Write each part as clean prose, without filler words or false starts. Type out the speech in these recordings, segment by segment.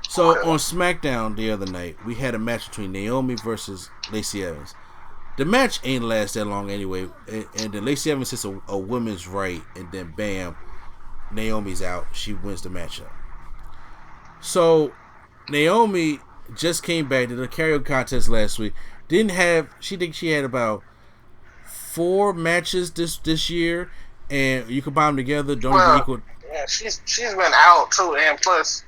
So on SmackDown the other night, we had a match between Naomi versus Lacey Evans. The match ain't last that long anyway, and then Lacey Evans hits a women's right, and then bam, Naomi's out. She wins the matchup. So Naomi just came back to the karaoke contest last week. She think she had about 4 matches this year, and you combine them together, don't even equal. Yeah, she's been out too, and plus,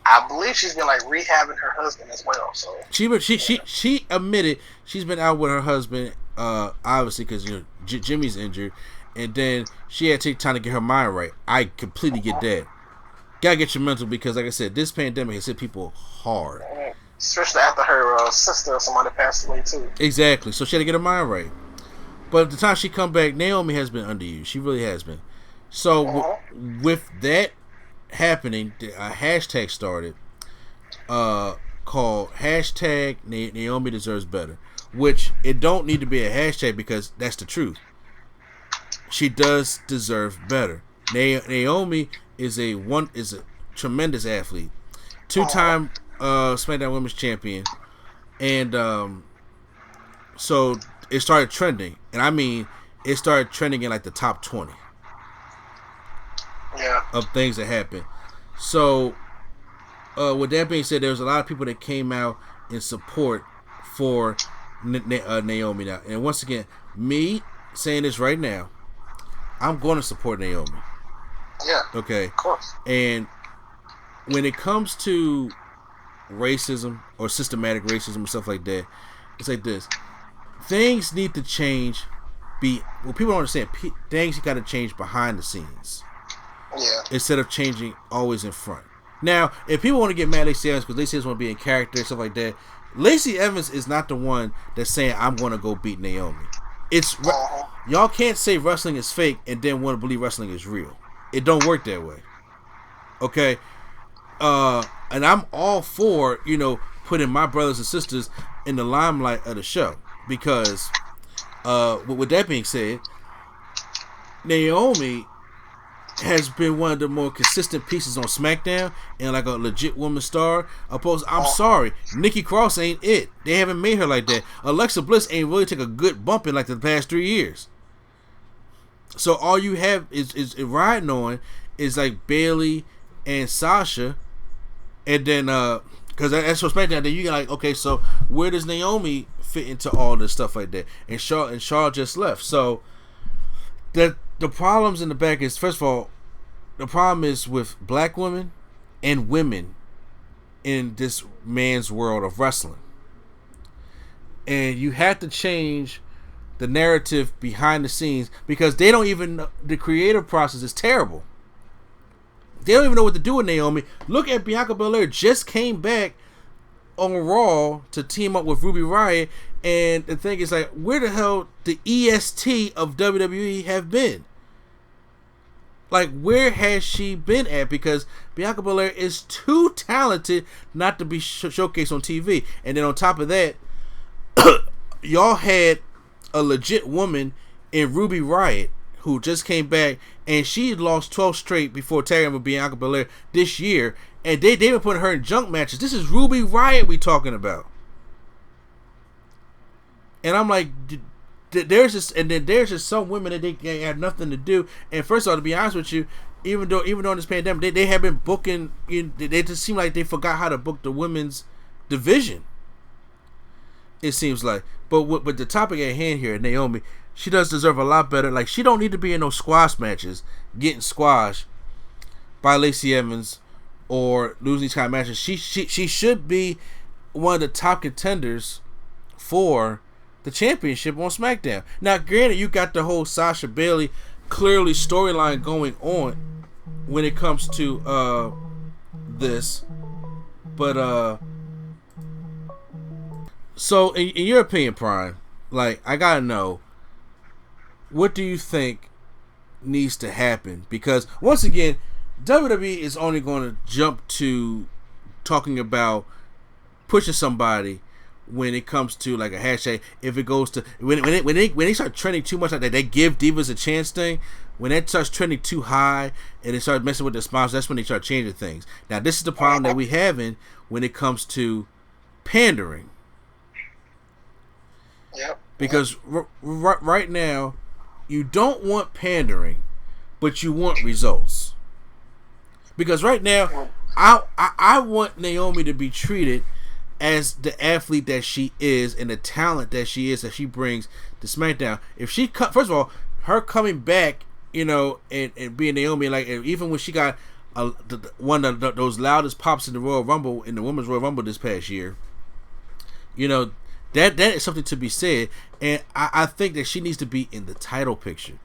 I believe she's been like rehabbing her husband as well. So she admitted she's been out with her husband, obviously because Jimmy's injured, and then she had to take time to get her mind right. I completely get that. Gotta get your mental because, like I said, this pandemic has hit people hard. Especially after her sister or somebody passed away too. Exactly. So she had to get her mind right. But at the time she come back, Naomi has been underused. She really has been. So with that happening, a hashtag started called hashtag Naomi deserves better, which it don't need to be a hashtag because that's the truth. She does deserve better. Naomi is a tremendous athlete, 2-time SmackDown Women's Champion, and so it started trending, and I mean it started trending in like the top 20 of things that happened. So with that being said, there was a lot of people that came out in support for Naomi now, and once again, me saying this right now, I'm going to support Naomi. Yeah. Okay. Of course. And when it comes to racism or systematic racism and stuff like that, it's like this. Things need to change. People don't understand. Things got to change behind the scenes. Yeah. Instead of changing always in front. Now, if people want to get mad at Lacey Evans because Lacey Evans want to be in character and stuff like that, Lacey Evans is not the one that's saying I'm going to go beat Naomi. It's y'all can't say wrestling is fake and then want to believe wrestling is real. It don't work that way. Okay? And I'm all for, putting my brothers and sisters in the limelight of the show. Because, with that being said, Naomi has been one of the more consistent pieces on SmackDown and like a legit woman star. I'm sorry, Nikki Cross ain't it. They haven't made her like that. Alexa Bliss ain't really take a good bump in like the past 3 years. So all you have is riding on is like Bayley and Sasha, and then because that's what SmackDown. Then you got like, okay, so where does Naomi fit into all this stuff like that? And Shaw just left. So the problems in the back is, first of all, the problem is with black women and women in this man's world of wrestling, and you have to change the narrative behind the scenes because they don't even know, the creative process is terrible. They don't even know what to do with Naomi. Look at Bianca Belair just came back on Raw to team up with Ruby Riott, and the thing is like, where the hell the EST of WWE have been? Like, where has she been at? Because Bianca Belair is too talented not to be showcased on TV. And then on top of that, y'all had a legit woman in Ruby Riott who just came back, and she lost 12 straight before tagging with Bianca Belair this year, and they've been putting her in junk matches. This is Ruby Riott we talking about. And I'm like, there's just some women that they have nothing to do. And first of all, to be honest with you, even though in this pandemic they have been booking, they just seem like they forgot how to book the women's division. It seems like, but the topic at hand here, Naomi, she does deserve a lot better. Like, she don't need to be in no squash matches, getting squashed by Lacey Evans or losing these kind of matches. She should be one of the top contenders for the championship on SmackDown. Now, granted, you got the whole Sasha Bayley clearly storyline going on when it comes to this, but so in your opinion, Prime, like, I gotta know, what do you think needs to happen? Because once again, WWE is only going to jump to talking about pushing somebody when it comes to like a hashtag. If it goes to when they start trending too much like that, they give divas a chance thing. when that starts trending too high and it starts messing with the sponsors, that's when they start changing things. Now, this is the problem that we having when it comes to pandering. Yep. Because right now, you don't want pandering, but you want results. Because right now, I want Naomi to be treated as the athlete that she is and the talent that she is, that she brings to SmackDown. If she first of all, her coming back, you know, and being Naomi, like even when she got one of those loudest pops in the Royal Rumble, in the Women's Royal Rumble this past year, you know, that is something to be said, and I think that she needs to be in the title picture.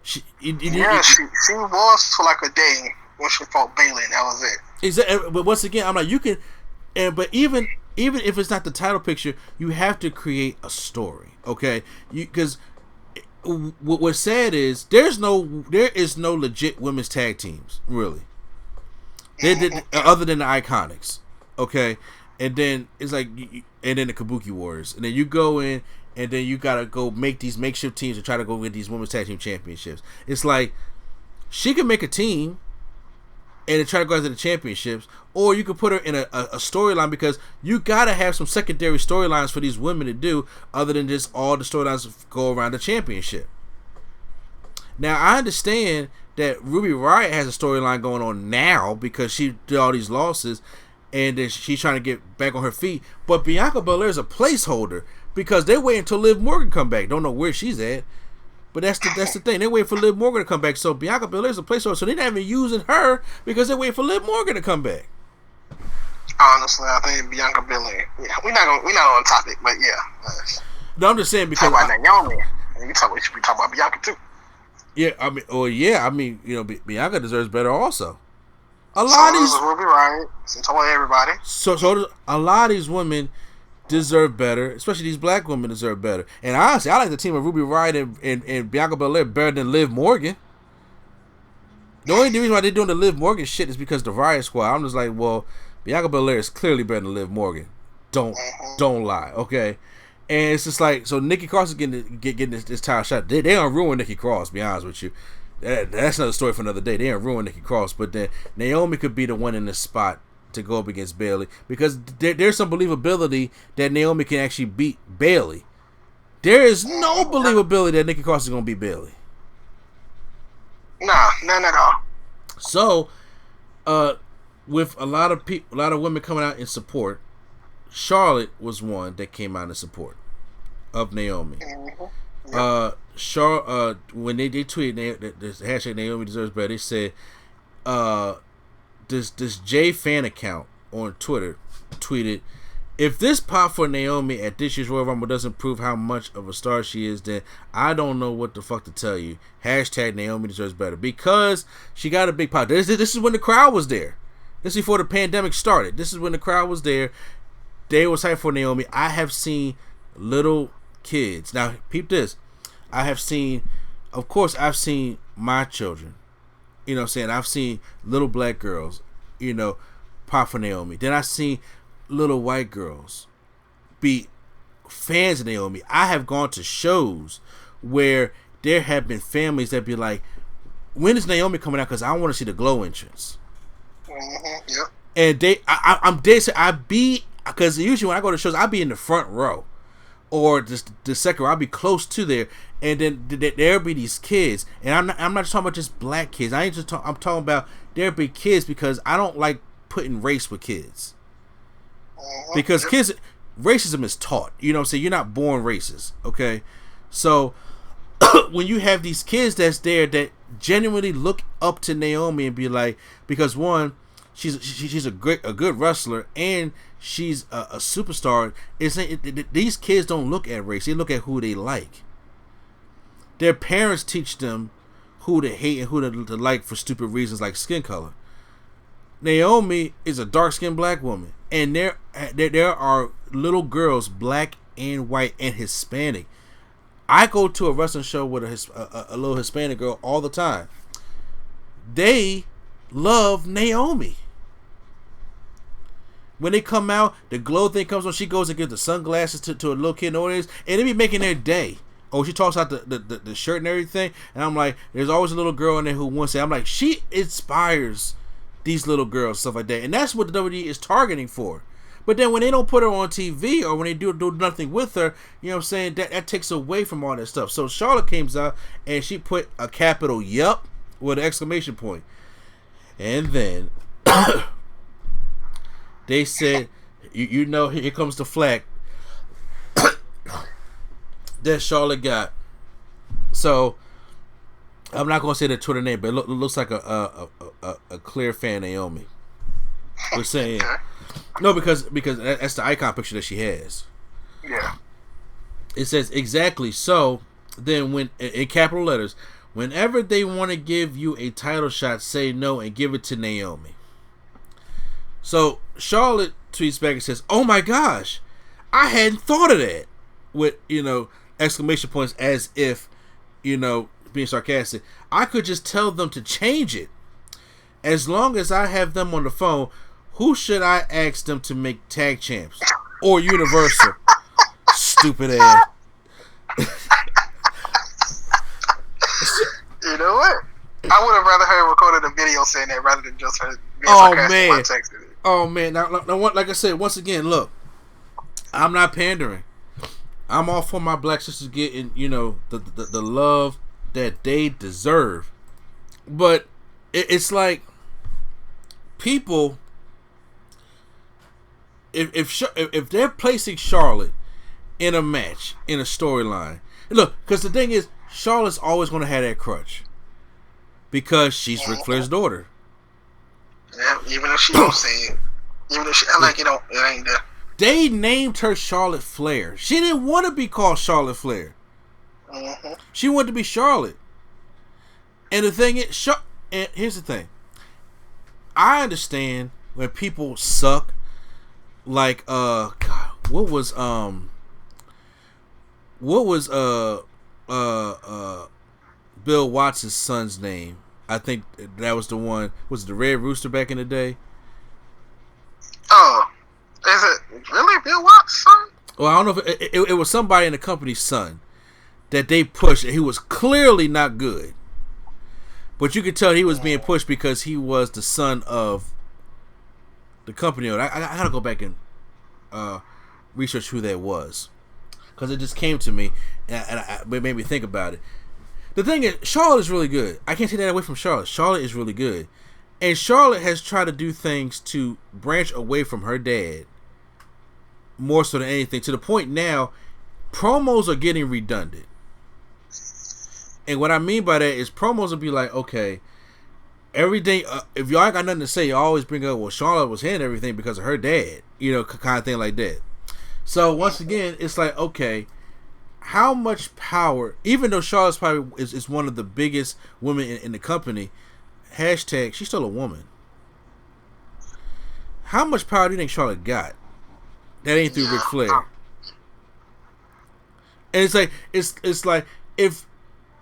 She was for like a day when she fought Bayley, and that was it. Exactly, but once again, I'm like, you can, but even if it's not the title picture, you have to create a story, okay? Because what's sad is there is no legit women's tag teams, really. Other than the Iconics, okay? And then it's like, and then the Kabuki Warriors, and then you go in, and then you gotta go make these makeshift teams to try to go win these women's tag team championships. It's like she can make a team and try to go after the championships, or you could put her in a storyline, because you gotta have some secondary storylines for these women to do, other than just all the storylines go around the championship. Now, I understand that Ruby Riott has a storyline going on now because she did all these losses, and then she's trying to get back on her feet. But Bianca Belair is a placeholder because they're waiting until Liv Morgan come back. Don't know where she's at, but that's the thing. They're waiting for Liv Morgan to come back. So Bianca Belair is a placeholder. So they're not even using her because they're waiting for Liv Morgan to come back. Honestly, I think Bianca Belair. Yeah, we're not on topic, but yeah. No, I'm just saying because talk about Naomi. We should be talking about Bianca too. Yeah, I mean, you know, Bianca deserves better also. A lot of these Ruby Riott. So told everybody. So a lot of these women deserve better, especially these black women deserve better. And honestly, I like the team of Ruby Riott and Bianca Belair better than Liv Morgan. The only reason why they're doing the Liv Morgan shit is because the Riott Squad. I'm just like, well, Bianca Belair is clearly better than Liv Morgan. Don't lie, okay? And it's just like, so Nikki Cross is getting this title shot. They don't ruin Nikki Cross, to be honest with you. That's another story for another day. They didn't ruin Nikki Cross, but then Naomi could be the one in this spot to go up against Bayley, because there's some believability that Naomi can actually beat Bayley. There is no believability that Nikki Cross is going to beat Bayley. Nah, none at all. So, with a lot of women coming out in support, Charlotte was one that came out in support of Naomi. When they tweeted the hashtag Naomi deserves better, they said this J fan account on Twitter tweeted, if this pop for Naomi at this year's Royal Rumble doesn't prove how much of a star she is, then I don't know what the fuck to tell you. Hashtag Naomi deserves better, because she got a big pop. This is when the crowd was there. This is before the pandemic started. This is when the crowd was there. They were hyped for Naomi. I have seen little kids. Now, peep this. I've seen my children. You know what I'm saying? I've seen little black girls, you know, pop for Naomi. Then I've seen little white girls be fans of Naomi. I have gone to shows where there have been families that be like, when is Naomi coming out? Because I want to see the glow entrance. Yep. And I'm dead serious. Because usually when I go to shows, I'll be in the front row, or just the second row. I'll be close to there, and then there'll be these kids, and I'm not just talking about just black kids. I'm talking about there'll be kids, because I don't like putting race with kids, because kids, racism is taught. You know what I'm saying? You're not born racist, okay? So when you have these kids that's there that genuinely look up to Naomi and be like, because one, she's a good wrestler, and she's a superstar. These kids don't look at race; they look at who they like. Their parents teach them who to hate and who to like for stupid reasons like skin color. Naomi is a dark-skinned black woman, and there are little girls, black and white and Hispanic. I go to a wrestling show with a little Hispanic girl all the time. They love Naomi. When they come out, the glow thing comes on. She goes and gives the sunglasses to a little kid in the audience, and they be making their day. Oh, she talks out the shirt and everything, and I'm like, there's always a little girl in there who wants it. I'm like, she inspires these little girls, stuff like that, and that's what the WWE is targeting for. But then when they don't put her on TV or when they do nothing with her, you know what I'm saying, that takes away from all that stuff. So Charlotte comes out and she put a capital "Yup" with an exclamation point, and then they said, you know, here comes the flack that Charlotte got. So I'm not gonna say the Twitter name, but it looks like a clear fan, Naomi. We're saying no because that's the icon picture that she has. Yeah. It says exactly. So then, when in capital letters, whenever they want to give you a title shot, say no and give it to Naomi. So Charlotte tweets back and says, "Oh my gosh, I hadn't thought of that," with, you know, exclamation points, as if, you know, being sarcastic. I could just tell them to change it. As long as I have them on the phone, who should I ask them to make tag champs or Universal? Stupid ass. You know what? I would have rather her recorded a video saying that rather than just her being Oh sarcastic man, while texting it. oh man. Now, like I said, once again, look, I'm not pandering. I'm all for my black sisters getting, you know, the love that they deserve. But it's like people, if they're placing Charlotte in a match, in a storyline, look, because the thing is, Charlotte's always going to have that crutch because she's Ric Flair's daughter. Yeah, even if she don't say it, even if she like it ain't there. They named her Charlotte Flair. She didn't want to be called Charlotte Flair. Mm-hmm. She wanted to be Charlotte. And the thing is, and here's the thing. I understand when people suck. Like, God, what was Bill Watts' son's name? I think that was the one. Was it the Red Rooster back in the day? Oh. Is it really Bill Watts' son? Well, I don't know if it was somebody in the company's son that they pushed, and he was clearly not good. But you could tell he was being pushed because he was the son of the company owner. I gotta go back and research who that was, because it just came to me and it made me think about it. The thing is, Charlotte is really good. I can't take that away from Charlotte. Charlotte is really good. And Charlotte has tried to do things to branch away from her dad more so than anything, to the point now promos are getting redundant. And what I mean by that is promos will be like, okay, every day, if y'all ain't got nothing to say, you always bring up, well, Charlotte was hitting everything because of her dad, you know, kind of thing like that. So once again, it's like, okay, how much power, even though Charlotte's probably is one of the biggest women in the company, hashtag, she's still a woman. How much power do you think Charlotte got? That ain't through Ric Flair. And it's like if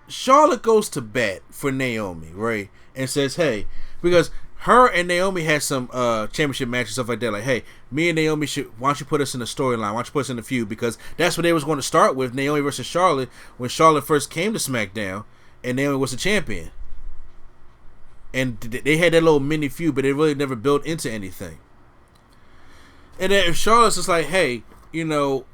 Charlotte goes to bat for Naomi, right, and says, hey, because her and Naomi had some championship matches, stuff like that, like, hey, me and Naomi why don't you put us in the storyline, why don't you put us in the feud, because that's what they was going to start with, Naomi versus Charlotte, when Charlotte first came to SmackDown and Naomi was the champion. And they had that little mini feud, but it really never built into anything. And then if Charlotte's just like, hey, you know,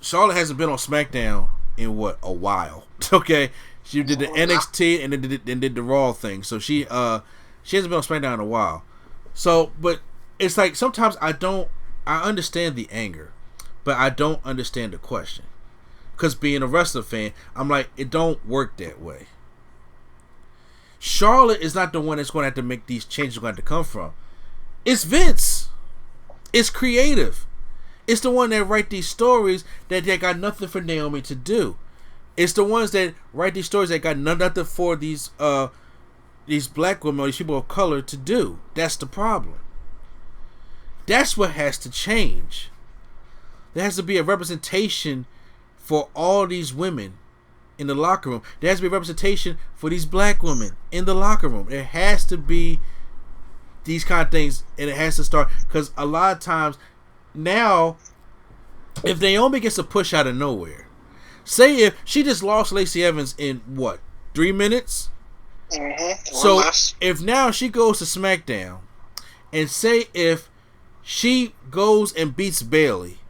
Charlotte hasn't been on SmackDown in a while. Okay, she did the NXT and then did the Raw thing, so she hasn't been on SmackDown in a while. So, but it's like sometimes I understand the anger, but I don't understand the question. Because being a wrestler fan, I'm like, it don't work that way. Charlotte is not the one that's going to have to make these changes, going to come from. It's Vince. It's creative. It's the one that write these stories that they got nothing for Naomi to do. It's the ones that write these stories that got nothing for these black women or these people of color to do. That's the problem. That's what has to change. There has to be a representation for all these women in the locker room. There has to be a representation for these black women in the locker room. There has to be these kind of things, and it has to start, because a lot of times now, if Naomi gets a push out of nowhere, Say if she just lost Lacey Evans in what 3 minutes. Mm-hmm. So if now she goes to SmackDown, and say if she goes and beats Bayley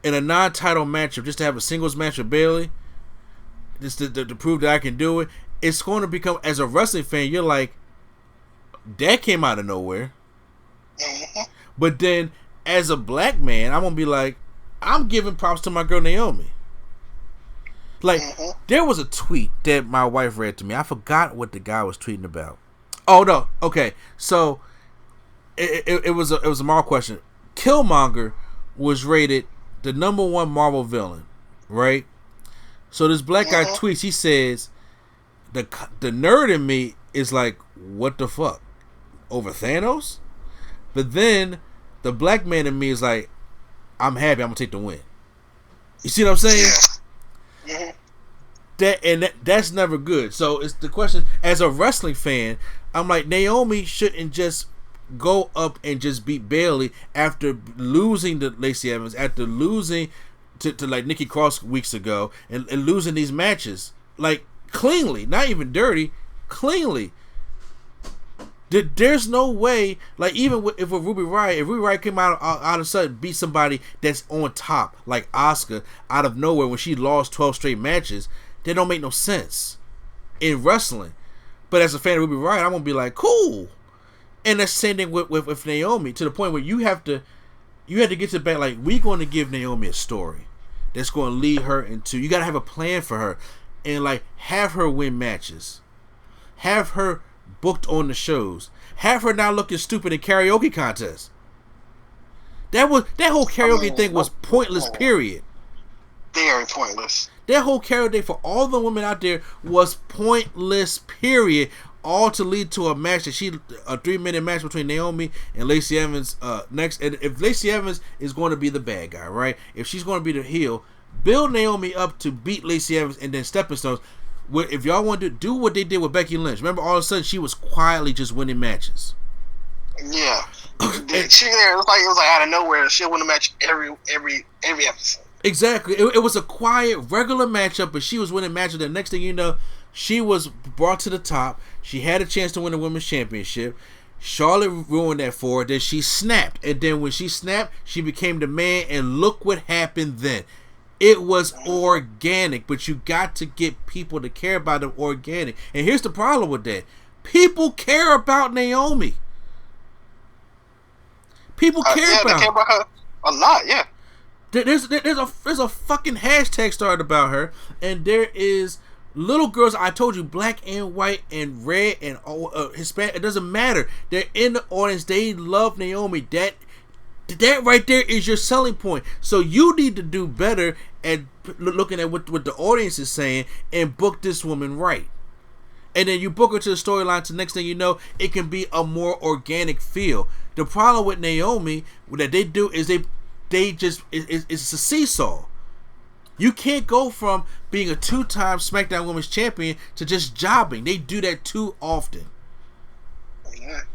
in a non-title matchup, just to have a singles match with Bayley, just to prove that I can do it, it's going to become, as a wrestling fan, you're like, that came out of nowhere. Mm-hmm. But then, as a black man, I'm gonna be like, I'm giving props to my girl Naomi. Like, there was a tweet that my wife read to me. I forgot what the guy was tweeting about. Oh no, okay. So it was a Marvel question. Killmonger was rated the #1 Marvel villain, right? So this black guy tweets. He says, the nerd in me is like, what the fuck, over Thanos? But then the black man in me is like, I'm happy. I'm gonna take the win. You see what I'm saying? Yeah. That's never good. So it's the question, as a wrestling fan, I'm like, Naomi shouldn't just go up and just beat Bayley after losing to Lacey Evans, after losing to like Nikki Cross weeks ago, and losing these matches like cleanly, not even dirty, cleanly. There's no way, like, even if with Ruby Riott, if Ruby Riott came out of a sudden beat somebody that's on top like Asuka out of nowhere when she lost 12 straight matches, that don't make no sense in wrestling. But as a fan of Ruby Riott, I'm gonna be like, cool. And that's the same thing with Naomi, to the point where you have to get to the back, like, we're going to give Naomi a story that's going to lead her into, you got to have a plan for her, and like have her win matches, have her booked on the shows, have her now looking stupid in karaoke contests. That whole karaoke thing was pointless, period. Very pointless. That whole karaoke for all the women out there was pointless, period. All to lead to a match a 3-minute match between Naomi and Lacey Evans next. And if Lacey Evans is going to be the bad guy, right? If she's going to be the heel, build Naomi up to beat Lacey Evans, and then stepping stones. If y'all want to do what they did with Becky Lynch, remember, all of a sudden she was quietly just winning matches. Yeah, it was like out of nowhere. She'll win a match every episode. Exactly, it was a quiet, regular matchup, but she was winning matches. The next thing you know, she was brought to the top. She had a chance to win the women's championship. Charlotte ruined that for her. Then she snapped, and then when she snapped, she became the man. And look what happened then. It was organic, but you got to get people to care about the organic. And here's the problem with that: people care about Naomi. People care about they care about her a lot. Yeah. There's a fucking hashtag started about her, and there is little girls. I told you, black and white and red and Hispanic. It doesn't matter. They're in the audience. They love Naomi. That right there is your selling point. So you need to do better at looking at what the audience is saying and book this woman right. And then you book her to the storyline. So next thing you know, it can be a more organic feel. The problem with Naomi that they do is they just it's a seesaw. You can't go from being a 2-time SmackDown Women's Champion to just jobbing. They do that too often.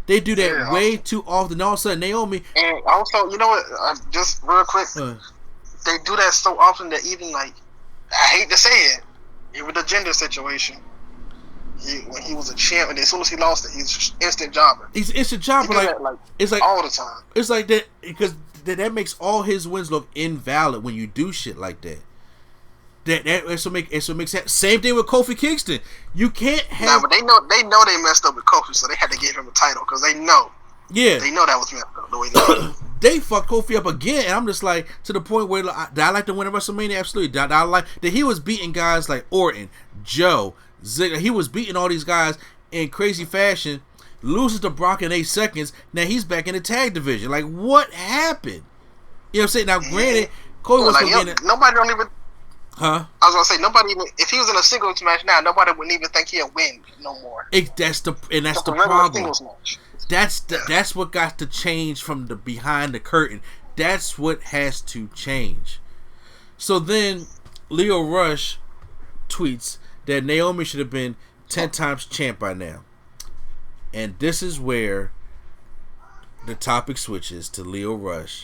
They do that way too often. All of a sudden, Naomi. And also, you know what? Just real quick, they do that so often that even, like, I hate to say it, even the gender situation. When he was a champ, and as soon as he lost it, he's instant jobber. He's instant jobber, like it's like all the time. It's like that because that makes all his wins look invalid when you do shit like that. That's what makes that. Same thing with Kofi Kingston. You can't have. Nah, but they know they messed up with Kofi, so they had to give him a title because they know. Yeah, they know that was messed up the way they did. They fucked Kofi up again, and I'm just like, to the point where I like to win at WrestleMania. Absolutely, I like that he was beating guys like Orton, Joe, Ziggler. He was beating all these guys in crazy fashion. Loses to Brock in 8 seconds. Now he's back in the tag division. Like, what happened? You know what I'm saying? Now, granted, Kofi was like, nobody don't even. Huh? I was gonna say nobody even. If he was in a singles match now, nobody wouldn't even think he'll win no more. That's the problem. That's what got to change from the behind the curtain. That's what has to change. So then, Leo Rush tweets that Naomi should have been 10 times champ by now, and this is where the topic switches to Leo Rush